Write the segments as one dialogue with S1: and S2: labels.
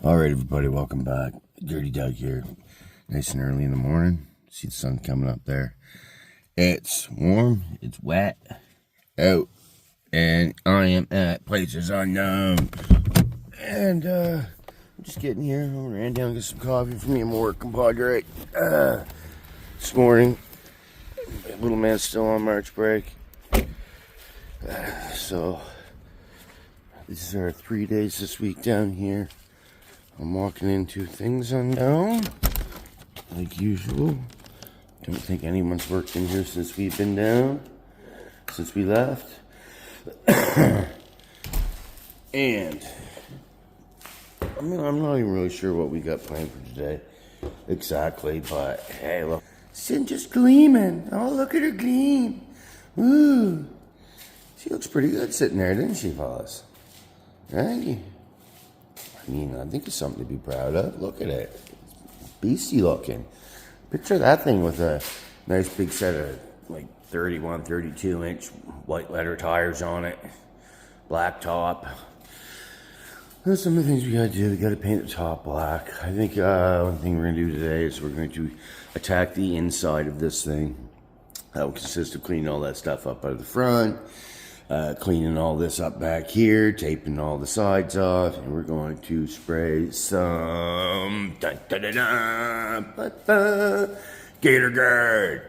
S1: Alright everybody, welcome back. Dirty Doug here. Nice and early in the morning. See the sun coming up there. It's warm, it's wet out, and I am at places unknown. And I'm just getting here. I ran down to get some coffee for me and more Compadre this morning. My little man's still on March break. So these are 3 days this week down here. I'm walking into things unknown, like usual. Don't think anyone's worked in here since we've been down, since we left. And I'm not even really sure what we got planned for today exactly, but hey, look, Cinder's gleaming. Oh, look at her gleam. Ooh, she looks pretty good sitting there, didn't she, fellas? Thank you. I think it's something to be proud of. Look at it. Beastie looking. Picture that thing with a nice big set of like 31, 32 inch white leather tires on it. Black top. There's some of the things we gotta do. We gotta paint the top black. I think one thing we're gonna do today is we're going to attack the inside of this thing. That will consist of cleaning all that stuff up out of the front. Cleaning all this up back here, taping all the sides off, and we're going to spray some Gator Guard.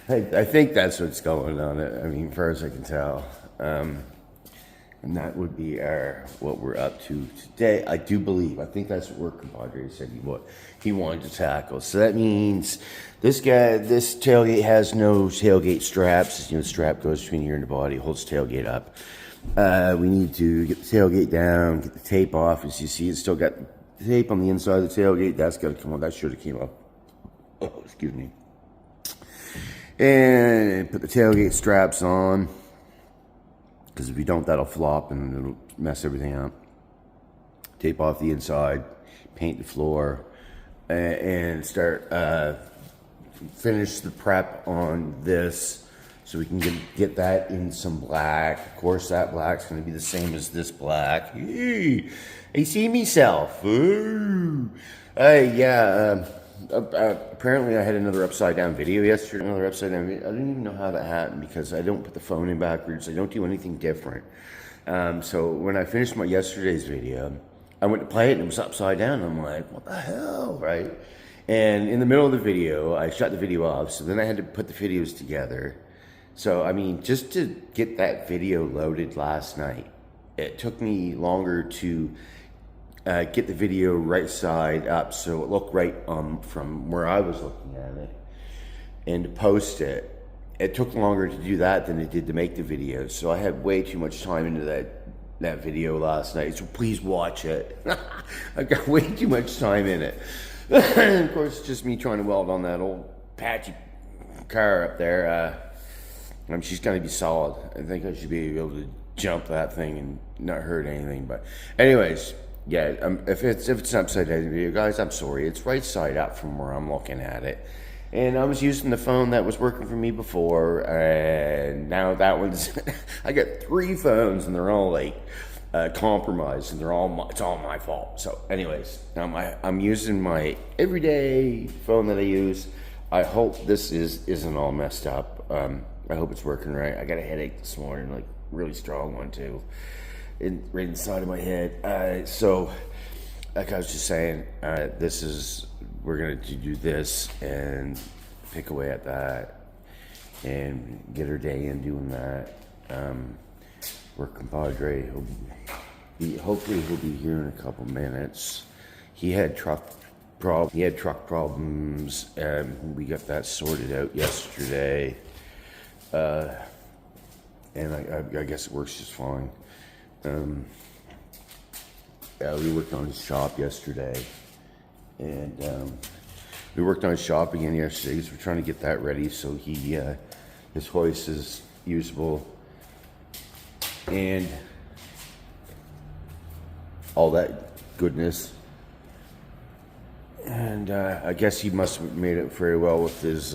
S1: I think that's what's going on. I mean, far as I can tell, and that would be what we're up to today. I think that's what Compadre said he wanted to tackle. So that means this tailgate has no tailgate straps. The strap goes between here and the body, holds the tailgate up. We need to get the tailgate down, get the tape off. As you see, it's still got the tape on the inside of the tailgate. That's got to come off. That should have came off. Oh, excuse me. And put the tailgate straps on, because if you don't, that'll flop and it'll mess everything up. Tape off the inside, paint the floor, and start finish the prep on this so we can get that in some black. Of course, that black's going to be the same as this black. Hey, I see myself. Ooh. Apparently I had another upside down video yesterday. I didn't even know how that happened because I don't put the phone in backwards. I don't do anything different. So when I finished my yesterday's video, I went to play it and it was upside down. I'm like, what the hell, right? And in the middle of the video, I shut the video off. So then I had to put the videos together. So, I mean, just to get that video loaded last night, it took me longer to get the video right side up so it looked right from where I was looking at it, and to post it. It took longer to do that than it did to make the video. So I had way too much time into that video last night. So please watch it. I got way too much time in it. And of course, it's just me trying to weld on that old patchy car up there. She's going to be solid. I think I should be able to jump that thing and not hurt anything. But anyways, yeah, if it's an upside down video, guys, I'm sorry. It's right side up from where I'm looking at it. And I was using the phone that was working for me before, and now that one's... I got 3 phones, and they're all like compromised, and it's all my fault. So anyways, I'm using my everyday phone that I use. I hope this isn't all messed up. I hope it's working right. I got a headache this morning, like really strong one too, right inside of my head. So like I was just saying, we're gonna do this and pick away at that and get our day in doing that. Work Compadre, hopefully he'll be here in a couple minutes. He had truck problems, and we got that sorted out yesterday. And I guess it works just fine. We worked on his shop yesterday, and we worked on his shop again yesterday because we're trying to get that ready so his hoist is usable and all that goodness. And I guess he must have made it very well with his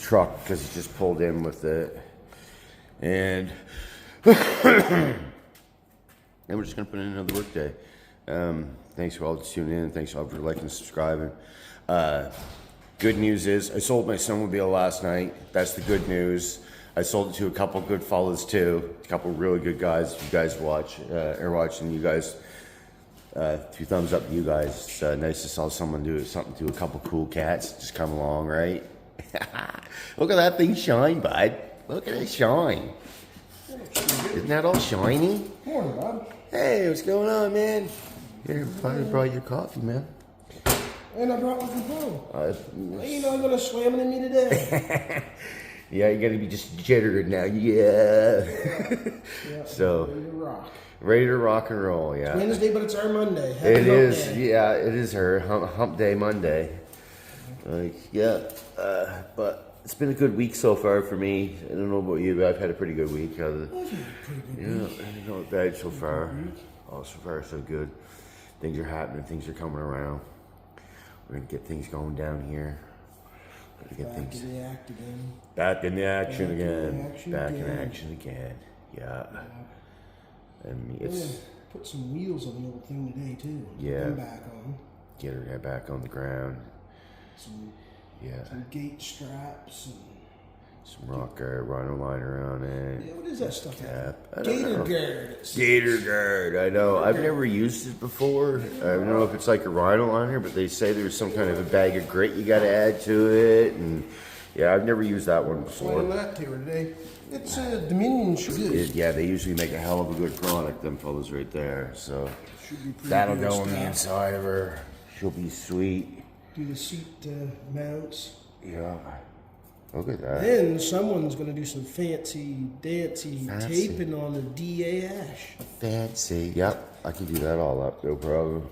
S1: truck, because he just pulled in with it. And and we're just gonna put in another work day. Thanks for all tuning in. Thanks all for liking and subscribing. Good news is I sold my snowmobile last night. That's the good news. I sold it to a couple good fellas too. A couple really good guys. If you guys are watching, you guys, 2 thumbs up to you guys. It's nice to sell someone do something to a couple cool cats. Just come along, right? Look at that thing shine, bud. Look at it shine. Isn't that all shiny?
S2: Morning, bud.
S1: Hey, what's going on, man? Here, I brought your coffee, man.
S2: And I brought my phone. You know, I'm gonna slam it in me today.
S1: Yeah, you gotta be just jittered now. Yeah.
S2: Yeah.
S1: So.
S2: Ready to rock.
S1: Ready to rock and roll. Yeah.
S2: It's Wednesday, but it's our Monday. Happy
S1: It is.
S2: Monday.
S1: Yeah, it is her hump day Monday. Like, yeah. But it's been a good week so far for me. I don't know about you, but I've had a pretty good week.
S2: Pretty good week.
S1: Not bad so far. Oh, so far so good. Things are happening. Things are coming around. We're gonna get things going down here.
S2: Back in the act again.
S1: Back in the action again.
S2: Back
S1: In action again. Yeah. And it's
S2: put some wheels on the old thing today too.
S1: Yeah.
S2: Get them back on.
S1: Get her back on the ground.
S2: Some gate straps and
S1: some rock guard, rhino liner on it.
S2: yeah, what is that stuff?
S1: Cap.
S2: Gator guard.
S1: Gator guard. I know. I've never used it before. I don't know if it's like a rhino liner, but they say there's some kind of a bag of grit you got to add to it, and yeah, I've never used that one before.
S2: Playing that to her today. It's a Dominion shoe.
S1: Yeah, they usually make a hell of a good product. Them fellas right there. So
S2: Should be
S1: that'll
S2: pretty
S1: go
S2: good
S1: on the
S2: stuff.
S1: inside of her. She'll be sweet.
S2: Do the seat mounts.
S1: Yeah. Look at that.
S2: Then someone's going to do some fancy taping on the dash.
S1: Fancy. Yep. I can do that all up. No problem.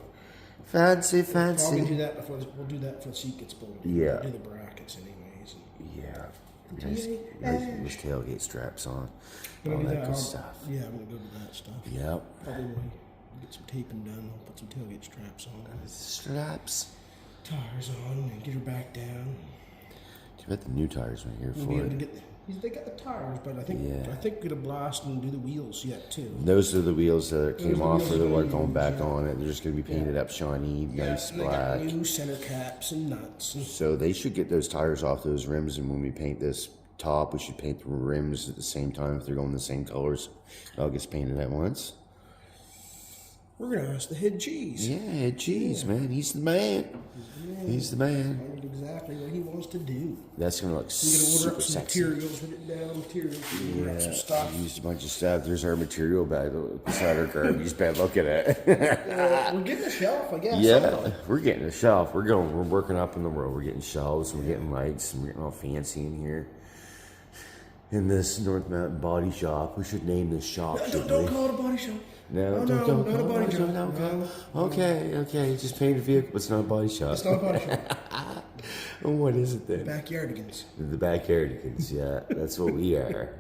S1: Fancy.
S2: Probably do that before we'll do that before the seat gets bolted.
S1: Yeah.
S2: We'll do the brackets anyways.
S1: Yeah. Nice tailgate straps on. All
S2: Gonna do
S1: that good stuff.
S2: Yeah, I'm going to go with that stuff.
S1: Yep.
S2: Probably when we get some taping done, I'll put some tailgate straps on.
S1: Straps.
S2: Tires on and get her back down.
S1: I bet the new tires right here
S2: We'll
S1: for
S2: be able
S1: it.
S2: to get, they got the tires, but I think we're gonna blast and do the wheels yet too.
S1: Those are the wheels that came off for the
S2: wheels
S1: one going back
S2: yeah.
S1: on it. They're just going to be painted up shiny, nice
S2: and
S1: black.
S2: They got new center caps and nuts. And
S1: So they should get those tires off those rims, and when we paint this top, we should paint the rims at the same time if they're going the same colors. It all gets painted at once.
S2: we're gonna ask the head cheese.
S1: Yeah, Head Cheese, man. He's the man. He's the man.
S2: Find exactly what he wants to do.
S1: That's going to look
S2: We're gonna
S1: super
S2: order up some
S1: sexy.
S2: materials, we're getting down materials, we're order up some
S1: We
S2: stuff.
S1: used a bunch of stuff. There's our material bag beside our garbage bag. Look at it.
S2: We're getting a shelf, I guess.
S1: Yeah, we're getting a shelf. We're working up in the road. We're getting shelves. We're getting lights. And we're getting all fancy in here. In this North Mountain Body Shop. We should name this shop.
S2: Don't call it a body shop.
S1: No,
S2: not a body shop.
S1: No. Okay. Just paint a vehicle. It's not a body shop.
S2: It's not a body shop.
S1: What is it then?
S2: Backyardigans.
S1: The backyardigans. Yeah, that's what we are.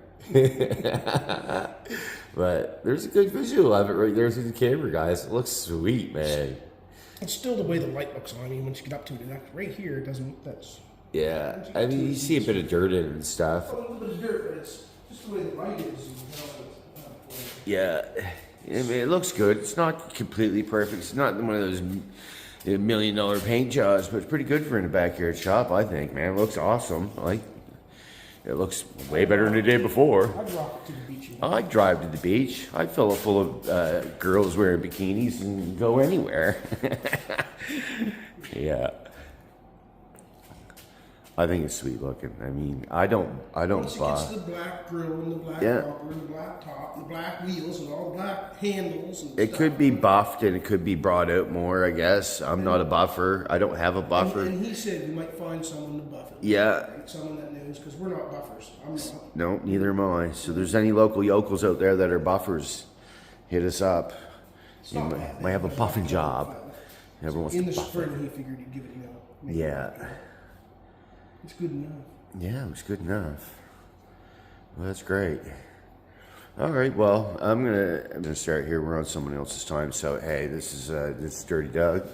S1: But there's a good visual of it right there through the camera, guys. It looks sweet, man.
S2: It's still the way the light looks on you once you get up to it. Right here, it doesn't. That's
S1: Yeah, I mean, you see a bit of dirt in it and stuff.
S2: a little bit of dirt, but it's just the way the light is.
S1: Yeah, I mean, it looks good. It's not completely perfect. It's not one of those $1 million paint jobs, but it's pretty good for in a backyard shop, I think, man. It looks awesome. It looks way better than the day before.
S2: I'd rock it to the beach.
S1: I'd drive to the beach. I'd fill it full of girls wearing bikinis and go anywhere. Yeah. I think it's sweet looking. I mean, I don't
S2: Once it
S1: buy.
S2: gets the black grill and the black
S1: Yeah.
S2: bumper and the black top and the black wheels and all the black handles and
S1: It
S2: stuff.
S1: could be buffed and it could be brought out more, I guess. I'm not a buffer. I don't have a buffer.
S2: And he said we might find someone to buff it.
S1: Yeah.
S2: Someone that knows, because we're not buffers. I'm not.
S1: No, neither am I. So there's any local yokels out there that are buffers, hit us up. You might have a buffing job. Everyone wants
S2: In
S1: to
S2: the
S1: buff it.
S2: spring, he figured he'd give it, maybe
S1: Yeah.
S2: it's good enough.
S1: Yeah, it was good enough. Well, that's great. All right, well, I'm gonna start here. We're on someone else's time, so hey, this is Dirty Doug,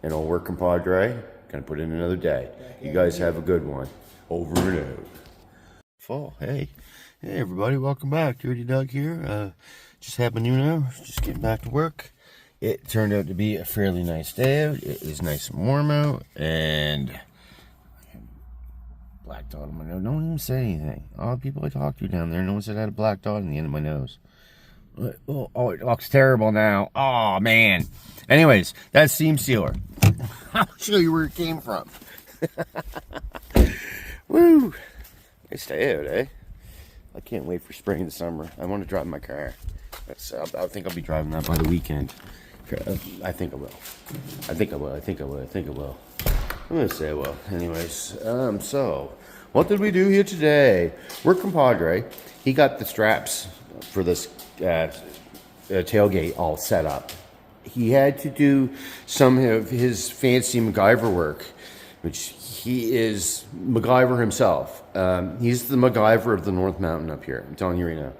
S1: and I'll work Compadre. Gonna put in another day. You guys have a good one. Over and out. Fall. Hey, Hey everybody, welcome back. Dirty Doug here. Just happened, just getting back to work. It turned out to be a fairly nice day out. It is nice and warm out, and black dot on my nose. Don't even say anything. All the people I talk to down there, no one said I had a black dot on the end of my nose. Oh, it looks terrible now. Oh man. Anyways, that's seam sealer. I'll show you where it came from. Woo! Nice day out, eh? I can't wait for spring and summer. I want to drive my car. I think I'll be driving that by the weekend. I think I will. I think I will. I think I will. I think I will. I'm going to say I will. Anyways, so what did we do here today? We're Compadre. He got the straps for this tailgate all set up. He had to do some of his fancy MacGyver work, which he is MacGyver himself. He's the MacGyver of the North Mountain up here. I'm telling you right now.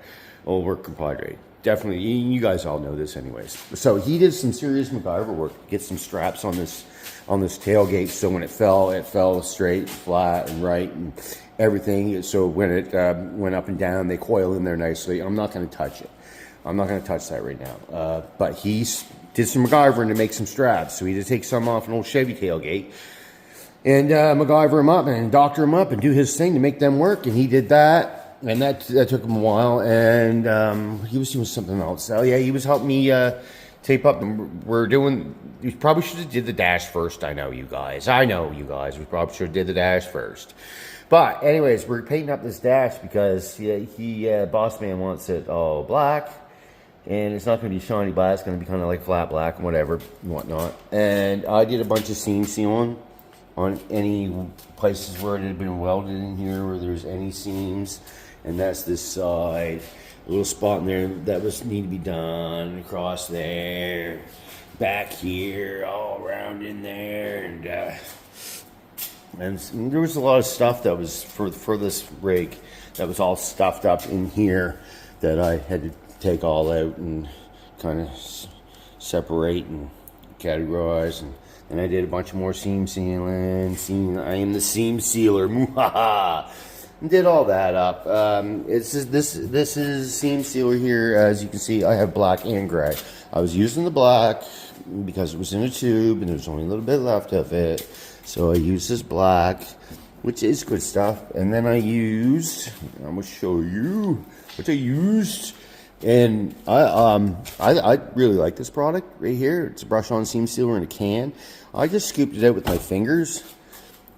S1: Old work Compadre. Definitely, you guys all know this anyways. So he did some serious MacGyver work to get some straps on this tailgate, so when it fell straight, flat, and right, and everything. So when it went up and down, they coil in there nicely. I'm not going to touch it. I'm not going to touch that right now. But he did some MacGyvering to make some straps. So he had to take some off an old Chevy tailgate and MacGyver him up and doctor him up and do his thing to make them work. And he did that, and that took him a while. And he was doing something else. Oh yeah, he was helping me tape up. And we probably should have did the dash first. I know you guys. We probably should have did the dash first. But anyways, we're painting up this dash because boss man wants it all black. And it's not going to be shiny black. It's going to be kind of like flat black and whatever and whatnot. And I did a bunch of seam sealing on any places where it had been welded in here where there's any seams. And that's this side. A little spot in there that was need to be done. Across there. Back here. All around in there. And there was a lot of stuff that was for this rig that was all stuffed up in here that I had to take all out and kind of separate and categorize, and I did a bunch of more seam sealing. I am the seam sealer, and did all that up. This is seam sealer here. As you can see, I have black and gray. I was using the black because it was in a tube and there's only a little bit left of it, so I used this black, which is good stuff. And then I'm gonna show you what I used. And I really like this product right here. It's a brush-on seam sealer in a can. I just scooped it out with my fingers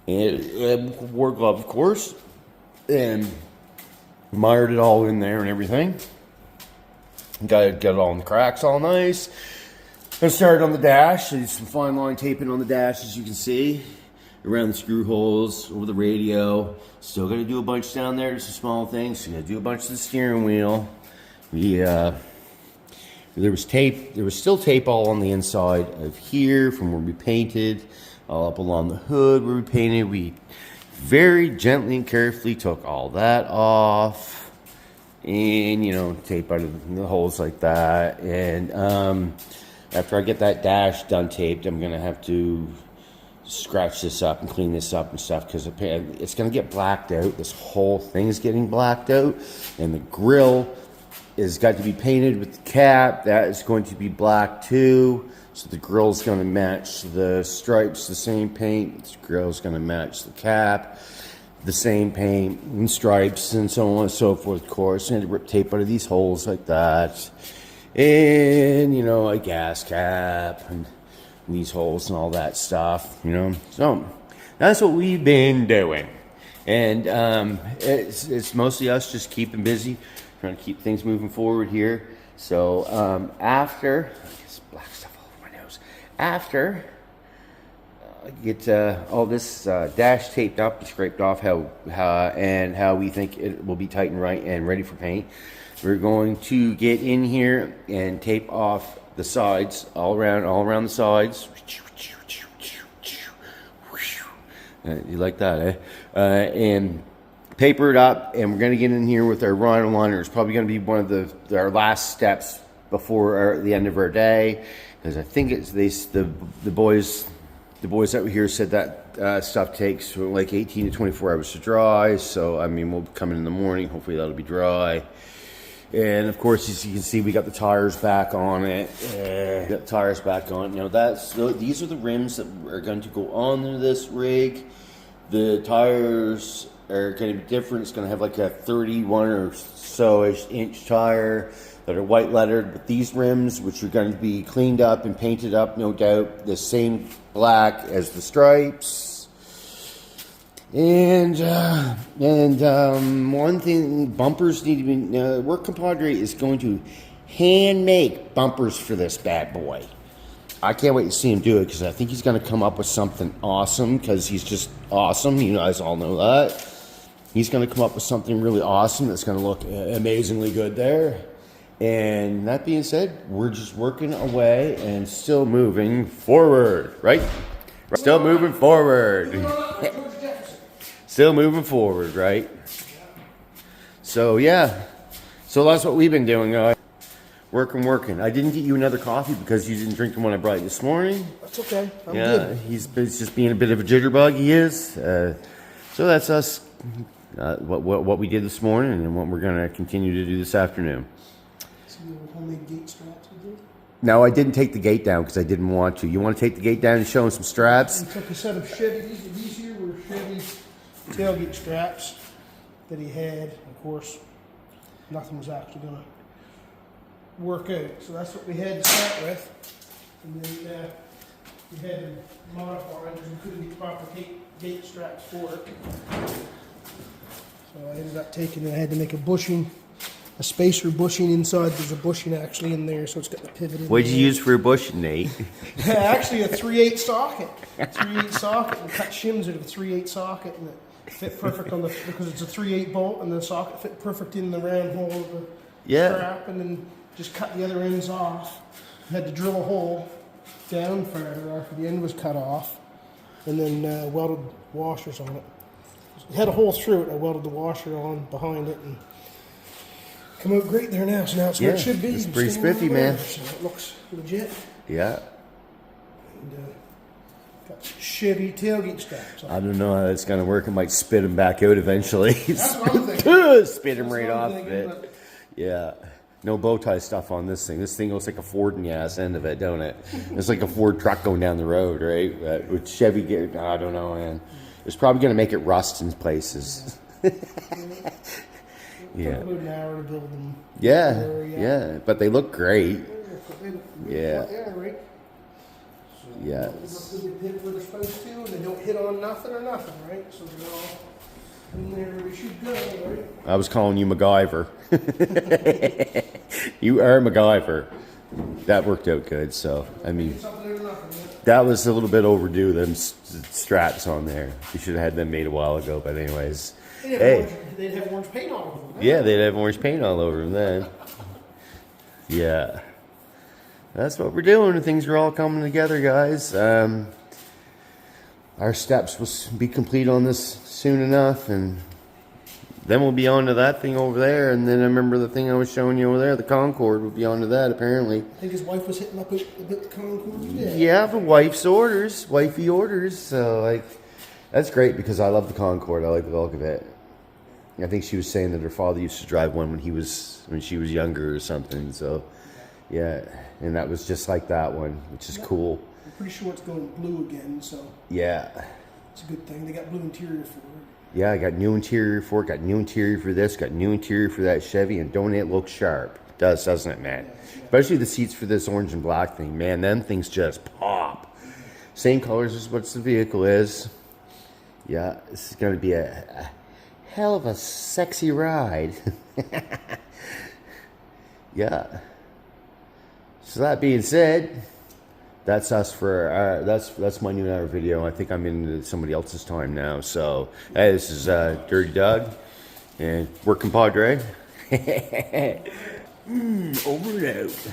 S1: and wore glove, of course, and mired it all in there and everything. Got it all in the cracks, all nice. I started on the dash. I did some fine line taping on the dash, as you can see, around the screw holes, over the radio. Still got to do a bunch down there. Some small things. So got to do a bunch of the steering wheel. There was tape. There was still tape all on the inside of here from where we painted, all up along the hood where we painted. We very gently and carefully took all that off, and tape out of the holes like that. And after I get that dash done taped, I'm gonna have to scratch this up and clean this up and stuff because it's gonna get blacked out. This whole thing is getting blacked out, and the grill is got to be painted with the cap. That is going to be black too. So the grill's going to match the stripes, the same paint. The grill's going to match the cap, the same paint and stripes and so on and so forth, of course. And rip tape out of these holes like that. And, a gas cap and these holes and all that stuff, So that's what we've been doing. And it's mostly us just keeping busy, trying to keep things moving forward here. So after, it's black stuff all over my nose. After I get all this dash taped up and scraped off, how we think it will be tight and right and ready for paint, we're going to get in here and tape off the sides all around the sides. You like that, eh? And paper it up, and we're going to get in here with our rhino liner. It's probably going to be one of our last steps before the end of our day, because I think it's the boys that were here said that stuff takes like 18 to 24 hours to dry. So, I mean, we'll come in the morning. Hopefully that'll be dry. And of course, as you can see, we got the tires back on it. Got the tires back on. Now these are the rims that are going to go on this rig. The tires are going to be different. It's going to have like a 31 or so inch tire that are white lettered. But these rims, which are going to be cleaned up and painted up, no doubt, the same black as the stripes. And one thing, bumpers need to be, Work Compadre is going to hand make bumpers for this bad boy. I can't wait to see him do it, because I think he's going to come up with something awesome, because he's just awesome. You guys all know that. He's going to come up with something really awesome that's going to look amazingly good there. And that being said, we're just working away and still moving forward, right? Still moving forward. Still moving forward, right? So, yeah. So that's what we've been doing. Working. I didn't get you another coffee because you didn't drink the one I brought you this morning.
S2: That's okay. I'm good.
S1: He's just being a bit of a jitterbug, he is. So that's us, what we did this morning and what we're going to continue to do this afternoon.
S2: So you have homemade gate straps we did?
S1: No, I didn't take the gate down because I didn't want to. You want to take the gate down and show him some straps?
S2: We took a set of Chevy, these here were Chevy tailgate straps that he had. Of course, nothing was actually going to work out. So that's what we had to start with. And then we had to modify it because we couldn't get proper gate straps for it. So I ended up taking it. I had to make a spacer bushing inside. There's a bushing actually in there, so it's got the pivot in.
S1: What did you use for a bushing, Nate?
S2: Actually, a 3/8 socket. 3/8 socket, and cut shims out of a 3/8 socket, and it fit perfect on because it's a 3/8 bolt, and the socket fit perfect in the round hole of the strap, and then just cut the other ends off. I had to drill a hole down further after the end was cut off, and then welded washers on it. It had a hole through it. I welded the washer on behind it, and come out great there now. So now it's where it should be.
S1: It's pretty spiffy, man.
S2: So it looks legit.
S1: Yeah.
S2: And, got Chevy tailgate straps.
S1: I don't know how that's going to work. It might spit him back out eventually.
S2: That's what I'm thinking.
S1: Spit him right off of it. Yeah. No bow tie stuff on this thing. This thing looks like a Ford in the ass end of it, don't it? It's like a Ford truck going down the road, right? With Chevy, I don't know, man. It's probably going to make it rust in places. Yeah.
S2: About an hour to build them.
S1: Yeah. But they look great. Yeah.
S2: Yeah. They hit where they're supposed to, and they don't hit on nothing or nothing, right? So they're all in there where they should go, right?
S1: I was calling you MacGyver. You are MacGyver. That worked out good, so, I mean, that was a little bit overdue, them straps on there. You should have had them made a while ago, but anyways.
S2: They'd have orange paint all over them.
S1: Yeah, they'd have orange paint all over them then. Yeah. That's what we're doing. Things are all coming together, guys. Our steps will be complete on this soon enough, and then we'll be on to that thing over there. And then I remember the thing I was showing you over there, the Concorde, will be on to that, apparently.
S2: I think his wife was hitting up a bit the Concorde.
S1: Yeah, but wifey orders. So, like, that's great because I love the Concorde. I like the look of it. I think she was saying that her father used to drive one when she was younger or something. So, yeah, and that was just like that one, which is cool.
S2: I'm pretty sure it's going blue again, so
S1: yeah,
S2: it's a good thing. They got blue interior for it.
S1: Yeah, I got new interior for it, got new interior for this, got new interior for that Chevy, and don't it look sharp? It does, doesn't it, man? Yeah. Especially the seats for this orange and black thing, man. Them things just pop. Same colors as what the vehicle is. Yeah, this is going to be a hell of a sexy ride. Yeah. So that being said, that's us for our, that's my new hour video. I think I'm in somebody else's time now. So hey, this is Dirty Doug and Work Compadre. Over and out.